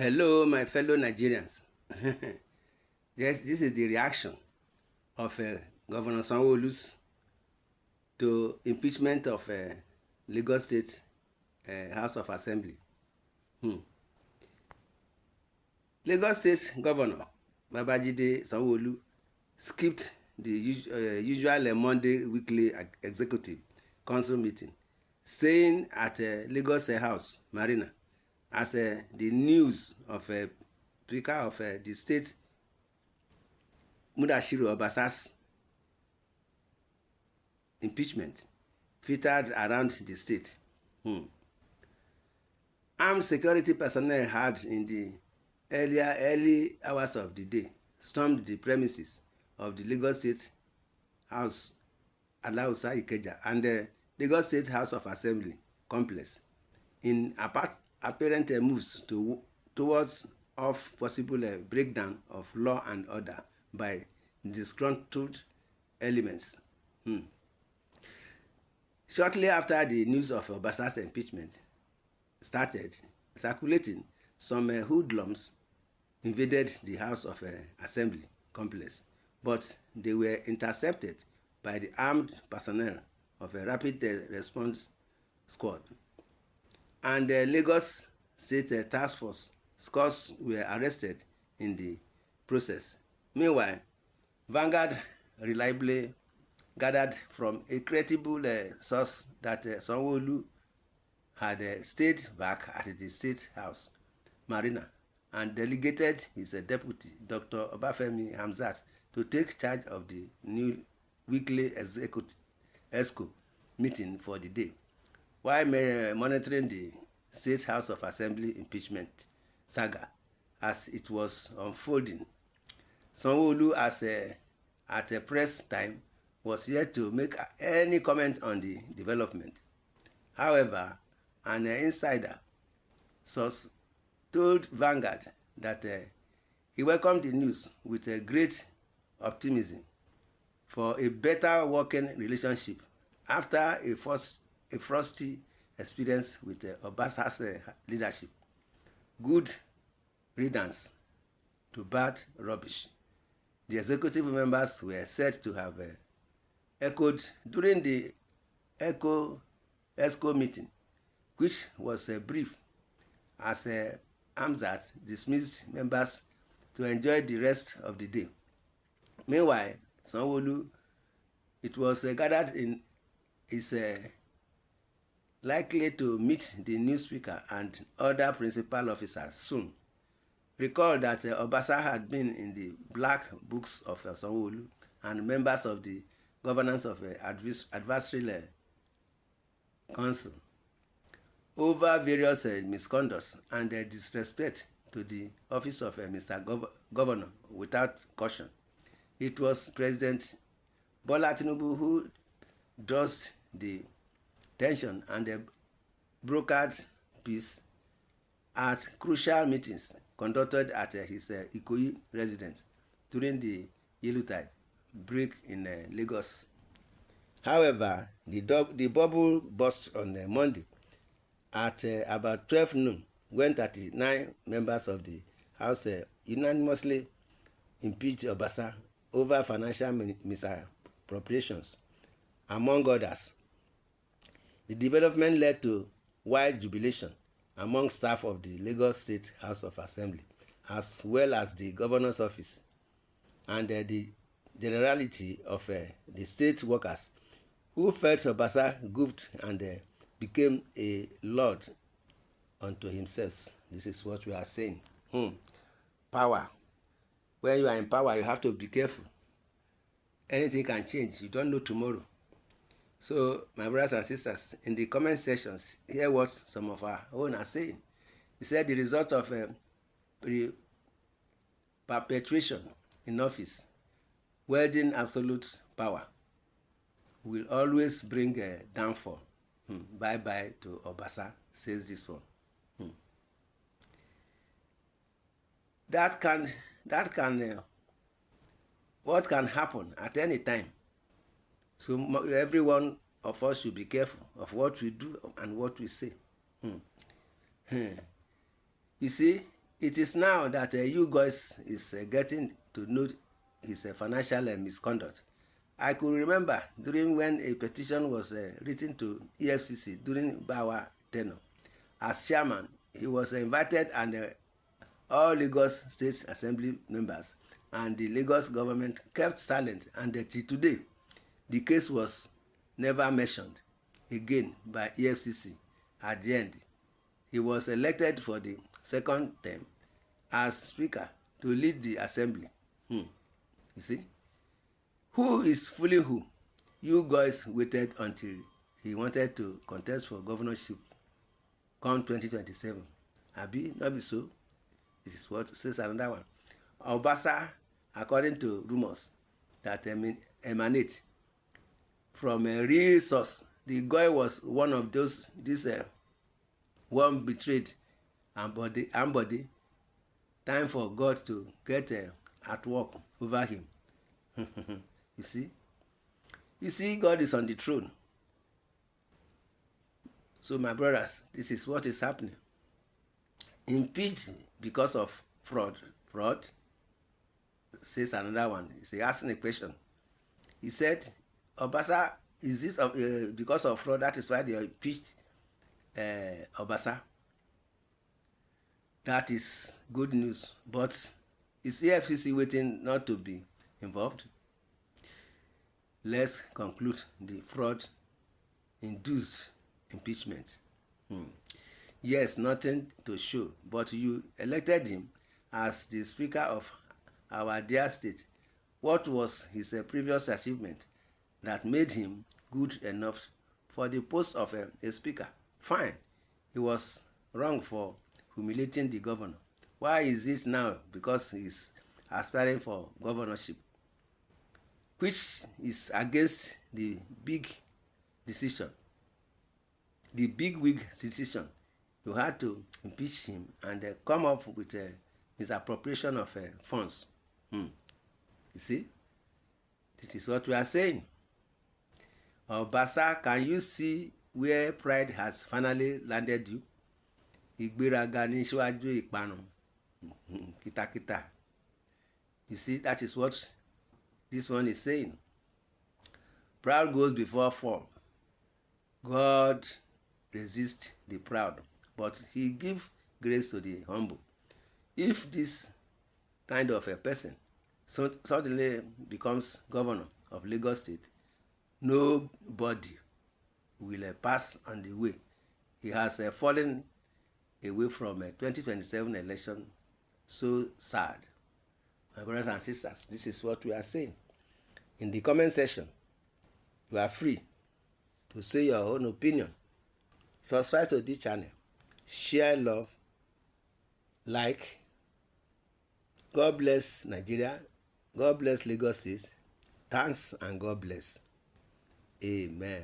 Hello, my fellow Nigerians. Yes, this is the reaction of Governor Sanwo-Olu's to impeachment of Lagos State House of Assembly. Lagos State Governor Babajide Sanwo-Olu skipped the usual Monday weekly executive council meeting, staying at Lagos House Marina as the news of Speaker of the state Mudashiru Obasa's impeachment filtered around the state. Armed security personnel had in the early hours of the day stormed the premises of the Lagos State House Alausa Ikeja and the Lagos State House of Assembly complex in apparent moves towards possible breakdown of law and order by disgruntled elements. Shortly after the news of Obasa's impeachment started circulating, some hoodlums invaded the House of Assembly complex, but they were intercepted by the armed personnel of a rapid response squad, and the Lagos State Task Force scores were arrested in the process. Meanwhile, Vanguard reliably gathered from a credible source that Sanwo-Olu had stayed back at the State House Marina and delegated his deputy, Dr. Obafemi Hamzat, to take charge of the new weekly ESCO meeting for the day, while monitoring the State House of Assembly impeachment saga as it was unfolding. Sanwo-Olu, at a press time, was yet to make any comment on the development. However, an insider source told Vanguard that he welcomed the news with a great optimism for a better working relationship after a frosty experience with OBASA's leadership. Good riddance to bad rubbish. The executive members were said to have echoed during the ESCO meeting, which was brief, as Hamzat dismissed members to enjoy the rest of the day. Meanwhile, Sanwo-Olu, it was gathered in is likely to meet the new speaker and other principal officers soon. Recall that Obasa had been in the black books of Sanwo-Olu and members of the governance of advisory council over various misconducts and disrespect to the office of Mr. Governor without caution. It was President Bola Tinubu who dosed the tension and brokered peace at crucial meetings conducted at his Ikoyi residence during the Yellowtide break in Lagos. However, the bubble burst on Monday at about 12 noon when 39 members of the House unanimously impeached Obasa over financial misappropriations, among others. The development led to wild jubilation among staff of the Lagos State House of Assembly, as well as the governor's office, and the generality of the state workers, who felt Obasa goofed and became a lord unto himself. This is what we are saying. Power. When you are in power, you have to be careful. Anything can change. You don't know tomorrow. So, my brothers and sisters, in the comment sections, hear what some of our own are saying. He said the result of perpetuation in office, wielding absolute power, will always bring a downfall. Bye-bye to Obasa, says this one. What can happen at any time. So every one of us should be careful of what we do and what we say. You see, It is now that you guys is getting to know his financial misconduct. I could remember during when a petition was written to EFCC during Bawa tenure. As chairman, he was invited, and all Lagos State Assembly members and the Lagos government kept silent, and till today the case was never mentioned again by EFCC. At the end, he was elected for the second term as speaker to lead the assembly. You see, who is fooling who? You guys waited until he wanted to contest for governorship come 2027. Abi, not be so. This is what says another one. OBASA, according to rumors that emanate from a real source, the guy was one of those, this one betrayed and body. Time for God to get at work over him. You see, God is on the throne. So my brothers, this is what is happening. Impeached because of fraud, says another one. He's asking a question. He said, OBASA, is this because of fraud? That is why they impeached OBASA. That is good news. But is EFCC waiting not to be involved? Let's conclude the fraud-induced impeachment. Yes, nothing to show, but you elected him as the speaker of our dear state. What was his previous achievement that made him good enough for the post of a speaker? Fine, he was wrong for humiliating the governor. Why is this now? Because he's aspiring for governorship, which is against the big decision, the big wig decision. You had to impeach him and come up with his appropriation of funds. You see, this is what we are saying. OBASA, can you see where pride has finally landed you? Ìgbéraga ní síwájú ìparun. Kìtàkìtà. You see, that is what this one is saying. Proud goes before fall. God resists the proud, but he gives grace to the humble. If this kind of a person suddenly becomes governor of Lagos State, nobody will pass on the way. He has fallen away from a 2027 election. So sad. My brothers and sisters, this is what we are saying. In the comment section, you are free to say your own opinion. Subscribe to this channel. Share love. Like. God bless Nigeria. God bless Lagos State. Thanks and God bless. Amen.